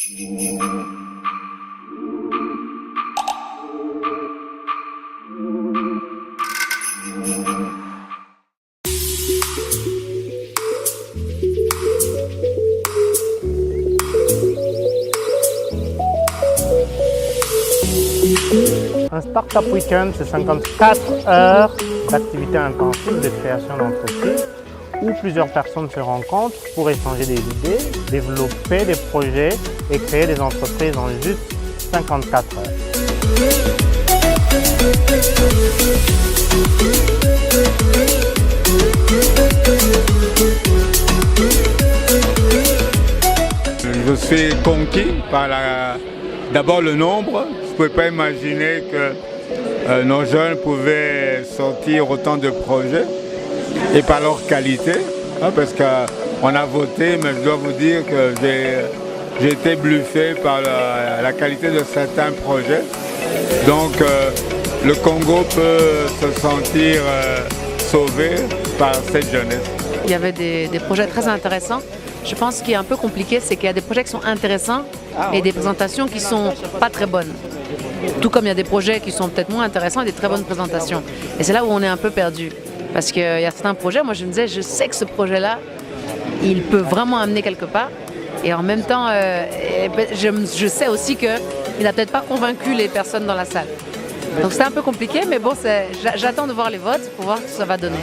Un Startup Weekend, c'est 54 heures d'activité intensive de création d'entreprise où plusieurs personnes se rencontrent pour échanger des idées, développer des projets et créer des entreprises en juste 54 heures. Je suis conquis par d'abord le nombre. Je ne pouvais pas imaginer que nos jeunes pouvaient sortir autant de projets et par leur qualité, hein, parce qu'on a voté, mais je dois vous dire que j'ai été bluffé par la qualité de certains projets. Donc le Congo peut se sentir sauvé par cette jeunesse. Il y avait des projets très intéressants. Je pense qu'il est un peu compliqué, c'est qu'il y a des projets qui sont intéressants et des présentations qui sont pas très bonnes. Tout comme il y a des projets qui sont peut-être moins intéressants et des très bonnes présentations. Et c'est là où on est un peu perdu. Parce qu'il y a certains projets, moi je me disais, je sais que ce projet-là, il peut vraiment amener quelque part. Et en même temps, je sais aussi qu'il n'a peut-être pas convaincu les personnes dans la salle. Donc c'est un peu compliqué, mais bon, j'attends de voir les votes pour voir ce que ça va donner.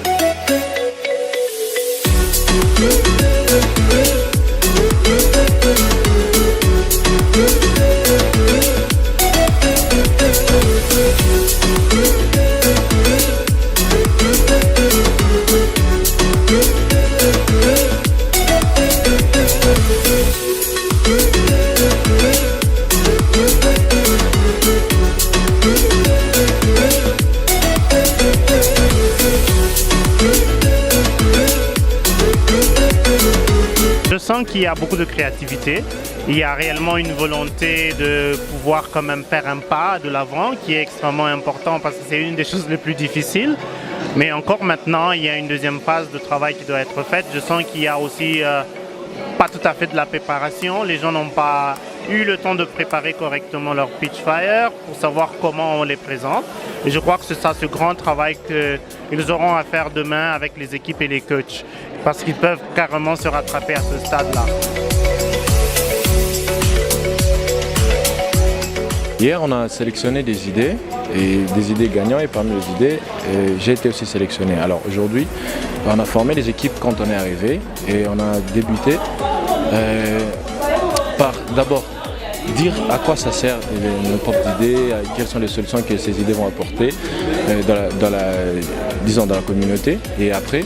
Je sens qu'il y a beaucoup de créativité, il y a réellement une volonté de pouvoir quand même faire un pas de l'avant qui est extrêmement important parce que c'est une des choses les plus difficiles. Mais encore maintenant, il y a une deuxième phase de travail qui doit être faite. Je sens qu'il y a aussi pas tout à fait de la préparation. Les gens n'ont pas eu le temps de préparer correctement leur pitch fire pour savoir comment on les présente. Et je crois que c'est ça, ce grand travail qu'ils auront à faire demain avec les équipes et les coachs. Parce qu'ils peuvent carrément se rattraper à ce stade-là. Hier, on a sélectionné des idées, et des idées gagnantes, et parmi les idées, j'ai été aussi sélectionné. Alors aujourd'hui, on a formé les équipes quand on est arrivé, et on a débuté par d'abord dire à quoi ça sert nos propres idées, quelles sont les solutions que ces idées vont apporter dans la communauté. Et après,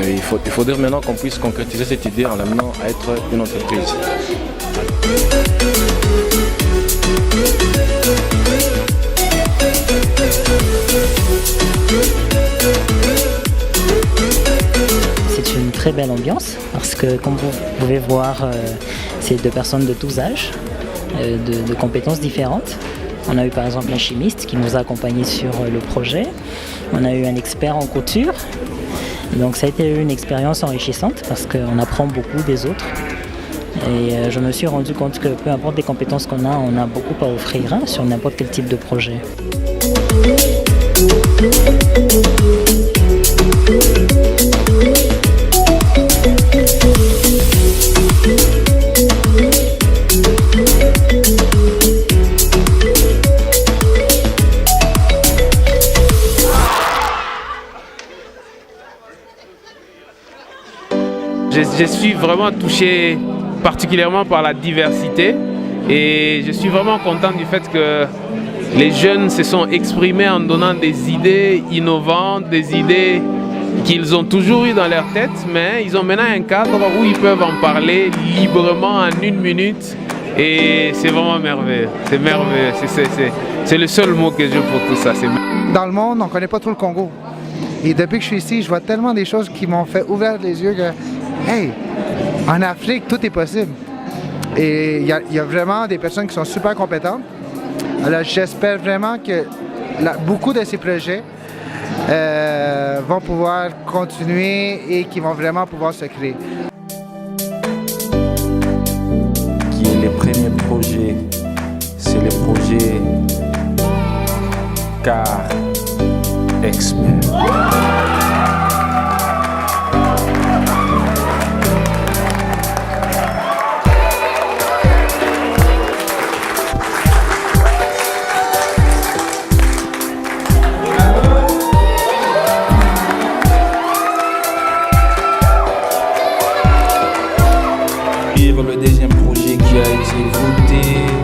il faudrait maintenant qu'on puisse concrétiser cette idée en l'amenant à être une entreprise. C'est une très belle ambiance parce que, comme vous pouvez voir, c'est deux personnes de tous âges, de compétences différentes. On a eu par exemple un chimiste qui nous a accompagnés sur le projet. On a eu un expert en couture. Donc ça a été une expérience enrichissante parce qu'on apprend beaucoup des autres. Et je me suis rendu compte que peu importe les compétences qu'on a, on a beaucoup à offrir sur n'importe quel type de projet. Je suis vraiment touché particulièrement par la diversité et je suis vraiment content du fait que les jeunes se sont exprimés en donnant des idées innovantes, des idées qu'ils ont toujours eues dans leur tête, mais ils ont maintenant un cadre où ils peuvent en parler librement en 1 minute et c'est vraiment merveilleux. C'est merveilleux, c'est le seul mot que j'ai pour tout ça. Dans le monde, on ne connaît pas trop le Congo. Et depuis que je suis ici, je vois tellement des choses qui m'ont fait ouvrir les yeux que, hey, en Afrique, tout est possible. Et il y a vraiment des personnes qui sont super compétentes. Alors j'espère vraiment que beaucoup de ces projets vont pouvoir continuer et qui vont vraiment pouvoir se créer. Qui est les premiers projet, c'est le projet Car Expert. Le deuxième projet qui a été voté